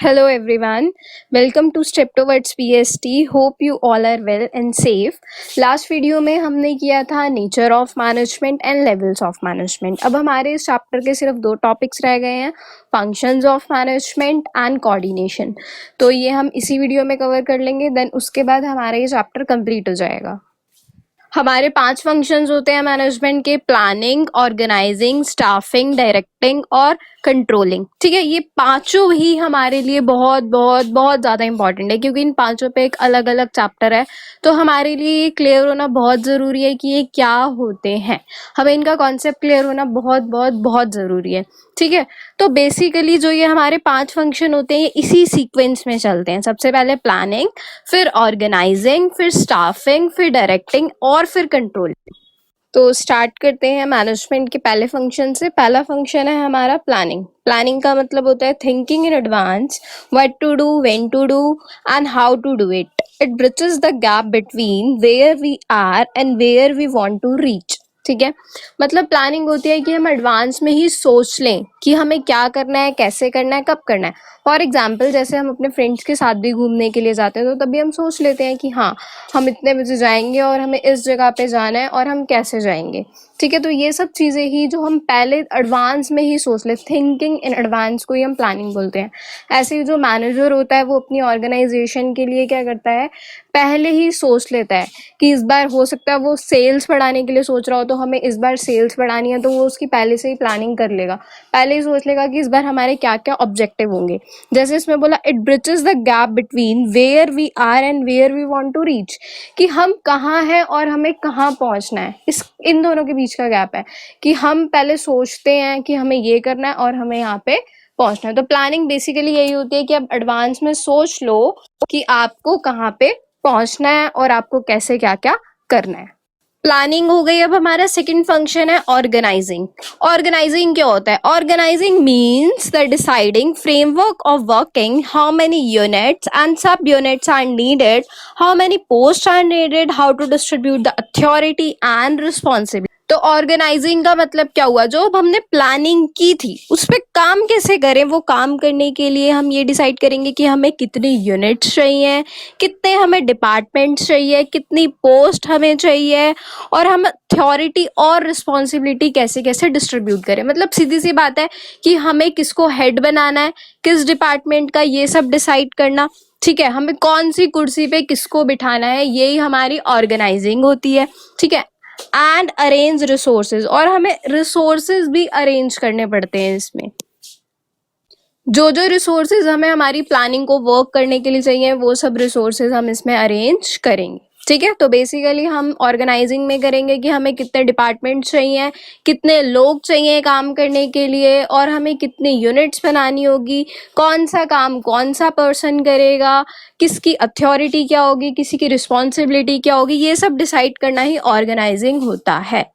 Hello everyone, welcome to Step Towards PST. Hope you all are well and safe. Last video में हमने किया था nature of management and levels of management. अब हमारे इस chapter के सिर्फ 2 टॉपिक्स रह गए हैं, functions of management and coordination. तो ये हम इसी वीडियो में कवर कर लेंगे, देन उसके बाद हमारा ये चैप्टर कंप्लीट हो जाएगा. हमारे 5 फंक्शंस होते हैं मैनेजमेंट के: प्लानिंग, ऑर्गेनाइजिंग, स्टाफिंग, डायरेक्टिंग और कंट्रोलिंग. ठीक है, ये पांचों ही हमारे लिए बहुत बहुत बहुत ज़्यादा इंपॉर्टेंट है क्योंकि इन पांचों पे एक अलग अलग चैप्टर है. तो हमारे लिए ये क्लियर होना बहुत ज़रूरी है कि ये क्या होते हैं. हमें इनका कॉन्सेप्ट क्लियर होना बहुत बहुत बहुत ज़रूरी है. ठीक है, तो बेसिकली जो ये हमारे 5 फंक्शन होते हैं इसी सीक्वेंस में चलते हैं. सबसे पहले प्लानिंग, फिर ऑर्गेनाइजिंग, फिर स्टाफिंग, फिर डायरेक्टिंग और फिर कंट्रोलिंग. तो स्टार्ट करते हैं मैनेजमेंट के पहले फंक्शन से. पहला फंक्शन है हमारा प्लानिंग. प्लानिंग का मतलब होता है thinking in advance, what to do, when to do and how to do it. It bridges the gap between where we are and where we want to reach. ठीक है, मतलब planning होती है कि हम एडवांस में ही सोच लें कि हमें क्या करना है, कैसे करना है, कब करना है. फॉर एग्जाम्पल, जैसे हम अपने फ्रेंड्स के साथ भी घूमने के लिए जाते हैं तो तभी हम सोच लेते हैं कि हाँ, हम इतने बजे जाएंगे और हमें इस जगह पे जाना है और हम कैसे जाएंगे. ठीक है, तो ये सब चीज़ें ही जो हम पहले एडवांस में ही सोच ले, थिंकिंग इन एडवांस को ही हम प्लानिंग बोलते हैं. ऐसे ही जो मैनेजर होता है वो अपनी ऑर्गेनाइजेशन के लिए क्या करता है, पहले ही सोच लेता है कि इस बार हो सकता है वो सेल्स बढ़ाने के लिए सोच रहा हो तो हमें इस बार सेल्स बढ़ानी है, तो वो उसकी पहले से ही प्लानिंग कर लेगा. पहले ही सोच लेगा कि इस बार हमारे क्या क्या ऑब्जेक्टिव होंगे. जैसे इसमें बोला, it bridges the gap between where we are and where we want to reach, कि हम कहाँ हैं और हमें कहाँ पहुँचना है. इन दोनों के बीच का गैप है कि हम पहले सोचते हैं कि हमें ये करना है और हमें यहाँ पे पहुँचना है. तो प्लानिंग बेसिकली यही होती है कि आप एडवांस में सोच लो कि आपको कहाँ पे पहुँचना है और आपको कैसे क्या क्या करना है. प्लानिंग हो गई. अब हमारा सेकंड फंक्शन है ऑर्गेनाइजिंग. ऑर्गेनाइजिंग क्या होता है? Organizing means the deciding framework of working, how many units and sub units are needed, how many post are needed, how to distribute the authority and responsibility. तो organizing का मतलब क्या हुआ, जो हमने प्लानिंग की थी उस पर काम कैसे करें. वो काम करने के लिए हम ये डिसाइड करेंगे कि हमें कितनी यूनिट्स चाहिए, कितने हमें डिपार्टमेंट्स चाहिए, कितनी पोस्ट हमें चाहिए, और हम अथॉरिटी और रिस्पॉन्सिबिलिटी कैसे कैसे डिस्ट्रीब्यूट करें. मतलब सीधी सी बात है कि हमें किसको हेड बनाना है, किस डिपार्टमेंट का, ये सब डिसाइड करना. ठीक है, हमें कौन सी कुर्सी पे किसको बिठाना है, यही हमारी ऑर्गेनाइजिंग होती है. ठीक है, एंड अरेंज रिसोर्सेज, और हमें रिसोर्सेज भी अरेंज करने पड़ते हैं. इसमें जो जो रिसोर्सेज हमें हमारी प्लानिंग को वर्क करने के लिए चाहिए वो सब रिसोर्सेज हम इसमें अरेंज करेंगे. ठीक है, तो बेसिकली हम ऑर्गेनाइजिंग में करेंगे कि हमें कितने डिपार्टमेंट चाहिए, कितने लोग चाहिए काम करने के लिए, और हमें कितनी यूनिट्स बनानी होगी, कौन सा काम कौन सा पर्सन करेगा, किसकी अथॉरिटी क्या होगी, किसी की रिस्पॉन्सिबिलिटी क्या होगी, ये सब डिसाइड करना ही ऑर्गेनाइजिंग होता है.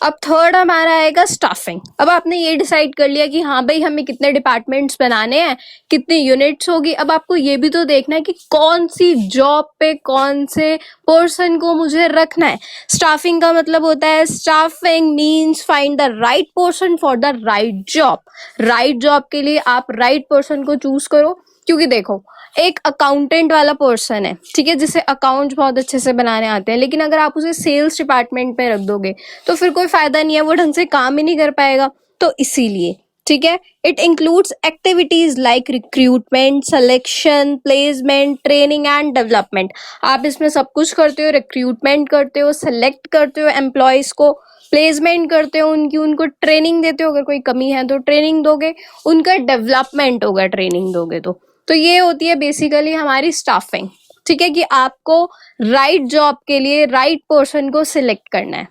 अब थर्ड हमारा आएगा स्टाफिंग. अब आपने ये डिसाइड कर लिया कि हाँ भाई हमें कितने डिपार्टमेंट्स बनाने हैं, कितनी यूनिट्स होगी. अब आपको ये भी तो देखना है कि कौन सी जॉब पे कौन से पर्सन को मुझे रखना है. स्टाफिंग का मतलब होता है, staffing means find the right person for the right job. Right job के लिए आप राइट पर्सन को चूज करो. क्योंकि देखो, एक अकाउंटेंट वाला पर्सन है, ठीक है, जिसे अकाउंट्स बहुत अच्छे से बनाने आते हैं, लेकिन अगर आप उसे सेल्स डिपार्टमेंट में रख दोगे तो फिर कोई फायदा नहीं है, वो ढंग से काम ही नहीं कर पाएगा. तो इसीलिए ठीक है, it includes activities like recruitment, selection, placement, training and development. आप इसमें सब कुछ करते हो, रिक्रूटमेंट करते हो, सेलेक्ट करते हो एम्प्लॉयज को, प्लेसमेंट करते हो उनको ट्रेनिंग देते हो, अगर कोई कमी है तो ट्रेनिंग दोगे, उनका डेवलपमेंट होगा ट्रेनिंग दोगे तो ये होती है बेसिकली हमारी स्टाफिंग. ठीक है, कि आपको राइट जॉब के लिए राइट पर्सन को सिलेक्ट करना है.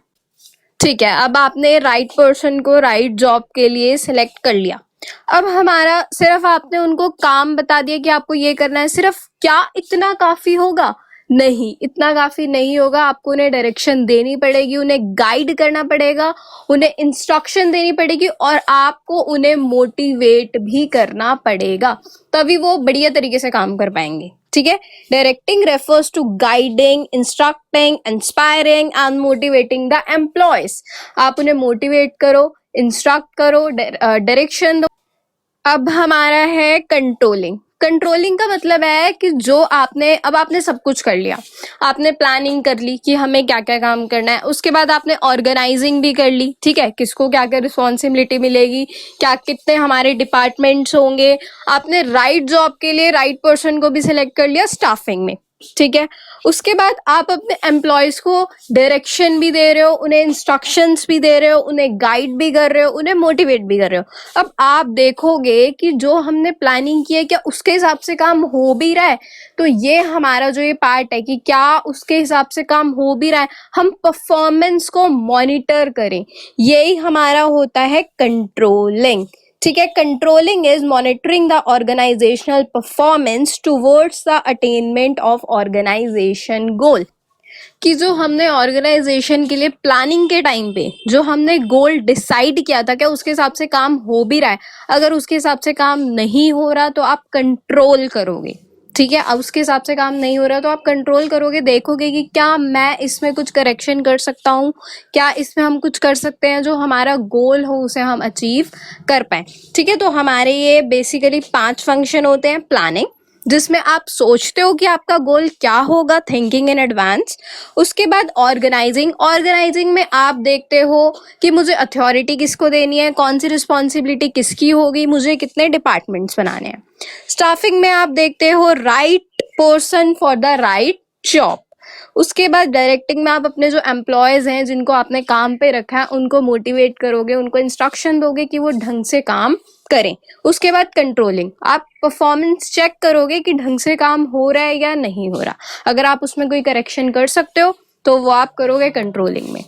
ठीक है, अब आपने राइट पर्सन को राइट जॉब के लिए सिलेक्ट कर लिया. अब हमारा सिर्फ आपने उनको काम बता दिया कि आपको ये करना है, सिर्फ क्या इतना काफी होगा? नहीं, इतना काफी नहीं होगा. आपको उन्हें डायरेक्शन देनी पड़ेगी, उन्हें गाइड करना पड़ेगा, उन्हें इंस्ट्रक्शन देनी पड़ेगी, और आपको उन्हें मोटिवेट भी करना पड़ेगा, तभी वो बढ़िया तरीके से काम कर पाएंगे. ठीक है, directing refers to guiding, instructing, inspiring and motivating the employees. आप उन्हें मोटिवेट करो, इंस्ट्रक्ट करो, डायरेक्शन दो. अब हमारा है कंट्रोलिंग। कंट्रोलिंग का मतलब है कि जो आपने सब कुछ कर लिया, आपने प्लानिंग कर ली कि हमें क्या क्या काम करना है, उसके बाद आपने ऑर्गेनाइजिंग भी कर ली, ठीक है, किसको क्या क्या रिस्पॉन्सिबिलिटी मिलेगी, क्या कितने हमारे डिपार्टमेंट्स होंगे, आपने राइट जॉब के लिए राइट पर्सन को भी सिलेक्ट कर लिया स्टाफिंग में, ठीक है। उसके बाद आप अपने एम्प्लॉयज को डायरेक्शन भी दे रहे हो, उन्हें इंस्ट्रक्शंस भी दे रहे हो, उन्हें गाइड भी कर रहे हो, उन्हें मोटिवेट भी कर रहे हो। अब आप देखोगे कि जो हमने प्लानिंग की है क्या उसके हिसाब से काम हो भी रहा है। तो ये हमारा जो ये पार्ट है कि क्या उसके हिसाब से काम हो भी रहा है, हम परफॉर्मेंस को मॉनिटर करें, यही हमारा होता है कंट्रोलिंग, ठीक है। Controlling is monitoring the organizational performance towards the attainment of organization goal. कि जो हमने ऑर्गेनाइजेशन के लिए प्लानिंग के टाइम पे जो हमने गोल डिसाइड किया था क्या उसके हिसाब से काम हो भी रहा है। अगर उसके हिसाब से काम नहीं हो रहा तो आप कंट्रोल करोगे, ठीक है। अब उसके हिसाब से काम नहीं हो रहा तो आप कंट्रोल करोगे, देखोगे कि क्या मैं इसमें कुछ करेक्शन कर सकता हूँ, क्या इसमें हम कुछ कर सकते हैं जो हमारा गोल हो उसे हम अचीव कर पाए, ठीक है। तो हमारे ये बेसिकली 5 फंक्शन होते हैं। प्लानिंग, जिसमें आप सोचते हो कि आपका गोल क्या होगा, थिंकिंग इन एडवांस। उसके बाद ऑर्गेनाइजिंग, ऑर्गेनाइजिंग में आप देखते हो कि मुझे अथॉरिटी किसको देनी है, कौन सी रिस्पॉन्सिबिलिटी किसकी होगी, मुझे कितने डिपार्टमेंट्स बनाने हैं। स्टाफिंग में आप देखते हो right person for the right job. उसके बाद डायरेक्टिंग में आप अपने जो एम्प्लॉयज हैं जिनको आपने काम पे रखा है उनको मोटिवेट करोगे, उनको इंस्ट्रक्शन दोगे कि वो ढंग से काम करें। उसके बाद कंट्रोलिंग, आप परफॉर्मेंस चेक करोगे कि ढंग से काम हो रहा है या नहीं हो रहा। अगर आप उसमें कोई करेक्शन कर सकते हो तो वो आप करोगे कंट्रोलिंग में।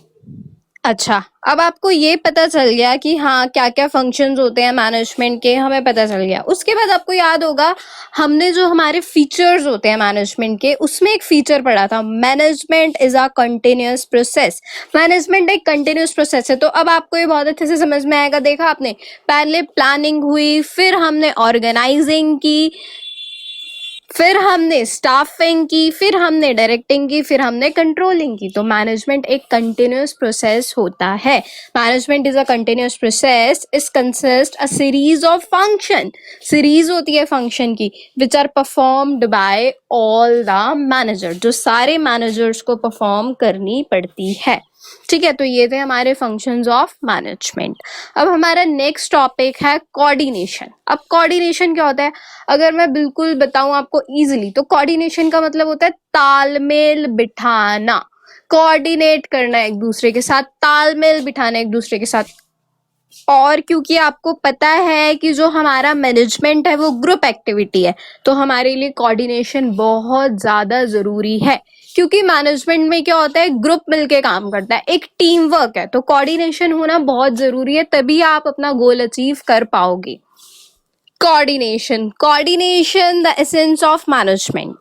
अच्छा, अब आपको ये पता चल गया कि हाँ क्या क्या फंक्शंस होते हैं मैनेजमेंट के, हमें पता चल गया। उसके बाद आपको याद होगा हमने जो हमारे फीचर्स होते हैं मैनेजमेंट के उसमें एक फीचर पढ़ा था, management is a continuous process. Management एक कंटिन्यूअस प्रोसेस है। तो अब आपको ये बहुत अच्छे से समझ में आएगा। देखा आपने, पहले प्लानिंग हुई, फिर हमने ऑर्गेनाइजिंग की, फिर हमने स्टाफिंग की, फिर हमने डायरेक्टिंग की, फिर हमने कंट्रोलिंग की। तो मैनेजमेंट एक कंटिन्यूअस प्रोसेस होता है। Management is a continuous process, is consist a series of function, series होती है फंक्शन की, which are performed by all the manager, जो सारे मैनेजर्स को परफॉर्म करनी पड़ती है, ठीक है। तो ये थे हमारे फंक्शंस ऑफ मैनेजमेंट। अब हमारा नेक्स्ट टॉपिक है कोऑर्डिनेशन। अब कोऑर्डिनेशन क्या होता है, अगर मैं बिल्कुल बताऊं आपको इजीली, तो कोऑर्डिनेशन का मतलब होता है तालमेल बिठाना, कोऑर्डिनेट करना एक दूसरे के साथ, तालमेल बिठाना एक दूसरे के साथ। और क्योंकि आपको पता है कि जो हमारा मैनेजमेंट है वो ग्रुप एक्टिविटी है, तो हमारे लिए कोऑर्डिनेशन बहुत ज्यादा जरूरी है। क्योंकि मैनेजमेंट में क्या होता है, ग्रुप मिलके काम करता है, एक टीम वर्क है, तो कोऑर्डिनेशन होना बहुत जरूरी है, तभी आप अपना गोल अचीव कर पाओगे। Coordination, coordination the essence of management,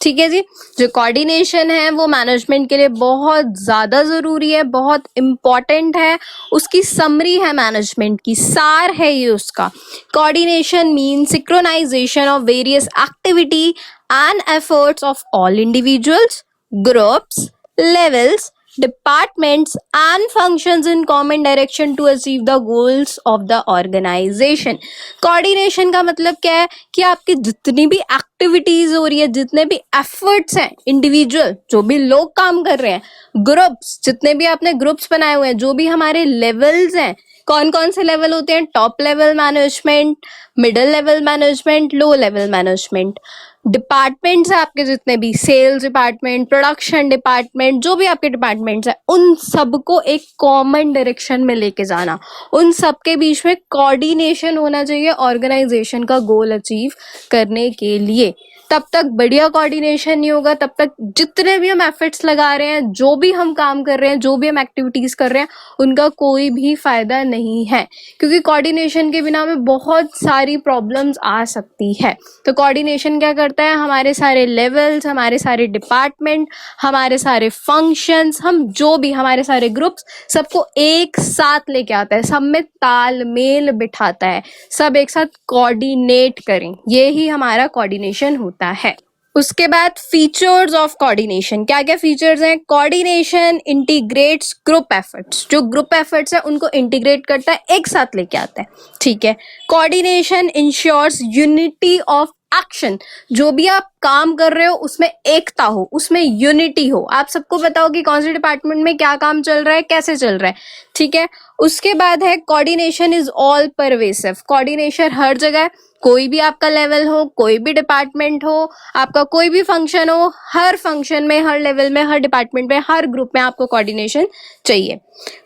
ठीक है जी। जो कोऑर्डिनेशन है वो मैनेजमेंट के लिए बहुत ज्यादा जरूरी है, बहुत इंपॉर्टेंट है। उसकी समरी है मैनेजमेंट की, सार है ये उसका। Coordination mean synchronisation of various activity and efforts of all individuals, groups, levels, departments and functions in common direction to achieve the goals of the organization। Coordination का मतलब क्या है कि आपकी जितनी भी एक्टिविटीज हो रही है, जितने भी एफर्ट्स हैं, इंडिविजुअल जो भी लोग काम कर रहे हैं, ग्रुप्स जितने भी आपने ग्रुप्स बनाए हुए हैं, जो भी हमारे लेवल्स हैं, कौन कौन से लेवल होते हैं, top level management, middle level management, low level management, departments है आपके जितने भी, सेल्स डिपार्टमेंट, प्रोडक्शन डिपार्टमेंट, जो भी आपके डिपार्टमेंट्स है, उन सबको एक कॉमन डायरेक्शन में लेके जाना, उन सबके बीच में कोऑर्डिनेशन होना चाहिए ऑर्गेनाइजेशन का गोल अचीव करने के लिए। तब तक बढ़िया कोऑर्डिनेशन नहीं होगा, तब तक जितने भी हम एफर्ट्स लगा रहे हैं, जो भी हम काम कर रहे हैं, जो भी हम एक्टिविटीज कर रहे हैं, उनका कोई भी फायदा नहीं है। क्योंकि कोऑर्डिनेशन के बिना में बहुत सारी प्रॉब्लम्स आ सकती है। तो कोऑर्डिनेशन क्या करता है, हमारे सारे लेवल्स, हमारे सारे डिपार्टमेंट, हमारे सारे फंक्शंस, हम जो भी हमारे सारे ग्रुप्स, सबको एक साथ लेके आता है, सब में तालमेल बिठाता है, सब एक साथ कोऑर्डिनेट करें, ये ही हमारा कोऑर्डिनेशन होता है। उसके बाद फीचर्स ऑफ कोऑर्डिनेशन, क्या क्या फीचर्स हैं? कोऑर्डिनेशन इंटीग्रेट्स ग्रुप एफर्ट्स, जो ग्रुप एफर्ट्स है उनको इंटीग्रेट करता है, एक साथ लेके आता है, ठीक है। Coordination ensures unity of action, जो भी आप काम कर रहे हो उसमें एकता हो, उसमें यूनिटी हो, आप सबको पता हो कि कौन से डिपार्टमेंट में क्या काम चल रहा है, कैसे चल रहा है, ठीक है। उसके बाद है coordination is all pervasive, coordination हर जगह, कोई भी आपका लेवल हो, कोई भी डिपार्टमेंट हो, आपका कोई भी फंक्शन हो, हर फंक्शन में, हर लेवल में, हर डिपार्टमेंट में, हर ग्रुप में आपको कोऑर्डिनेशन चाहिए।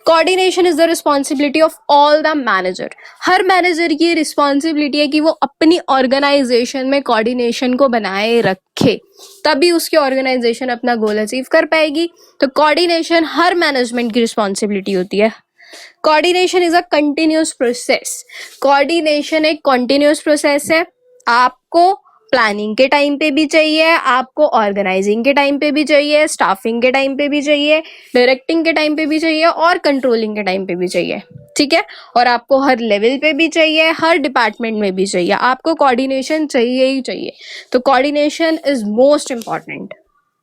Coordination is the responsibility of all the manager, her manager की रिस्पॉन्सिबिलिटी है कि वो अपनी ऑर्गेनाइजेशन में कोऑर्डिनेशन को बनाए रखे, तभी उसकी ऑर्गेनाइजेशन अपना गोल अचीव कर पाएगी। तो कोऑर्डिनेशन हर मैनेजमेंट की रिस्पॉन्सिबिलिटी होती है। Coordination is a continuous process, coordination एक कंटिन्यूअस प्रोसेस है, आपको प्लानिंग के टाइम पे भी चाहिए, आपको ऑर्गेनाइजिंग के टाइम पे भी चाहिए, स्टाफिंग के टाइम पे भी चाहिए, डायरेक्टिंग के टाइम पे भी चाहिए और कंट्रोलिंग के टाइम पे भी चाहिए, ठीक है। और आपको हर लेवल पे भी चाहिए, हर डिपार्टमेंट में भी चाहिए, आपको कोऑर्डिनेशन चाहिए ही चाहिए। तो कोऑर्डिनेशन इज मोस्ट इंपॉर्टेंट।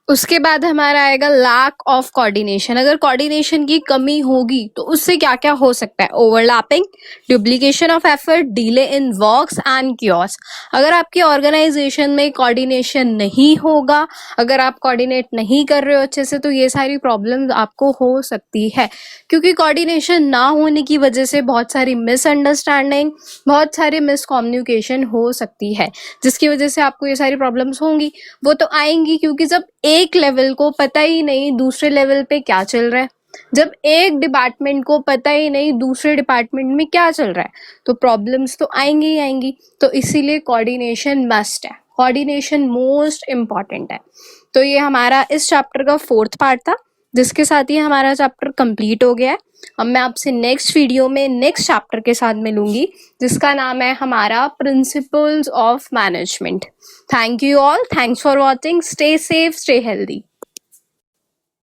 उसके बाद हमारा आएगा लैक ऑफ कोऑर्डिनेशन, अगर कोऑर्डिनेशन की कमी होगी तो उससे क्या क्या हो सकता है? Overlapping, duplication of effort, delay in works and chaos. अगर आपकी ऑर्गेनाइजेशन में कोऑर्डिनेशन नहीं होगा, अगर आप कोऑर्डिनेट नहीं कर रहे हो अच्छे से, तो ये सारी प्रॉब्लम्स आपको हो सकती है, क्योंकि कोऑर्डिनेशन ना होने की वजह से बहुत सारी मिसअंडरस्टैंडिंग, बहुत सारी मिसकम्युनिकेशन हो सकती है, जिसकी वजह से आपको ये सारी प्रॉब्लम्स होंगी। वो तो आएंगी क्योंकि जब एक लेवल को पता ही नहीं दूसरे लेवल पे क्या चल रहा है, जब एक डिपार्टमेंट को पता ही नहीं दूसरे डिपार्टमेंट में क्या चल रहा है, तो प्रॉब्लम्स तो आएंगी ही आएंगी। तो इसीलिए कोऑर्डिनेशन मस्ट है, कोऑर्डिनेशन मोस्ट इम्पॉर्टेंट है। तो ये हमारा इस चैप्टर का 4th पार्ट था, जिसके साथ ही हमारा चैप्टर कंप्लीट हो गया है। अब मैं आपसे नेक्स्ट वीडियो में नेक्स्ट चैप्टर के साथ मिलूंगी, जिसका नाम है हमारा principles of management. Thank you all, thanks for watching, stay safe, stay healthy.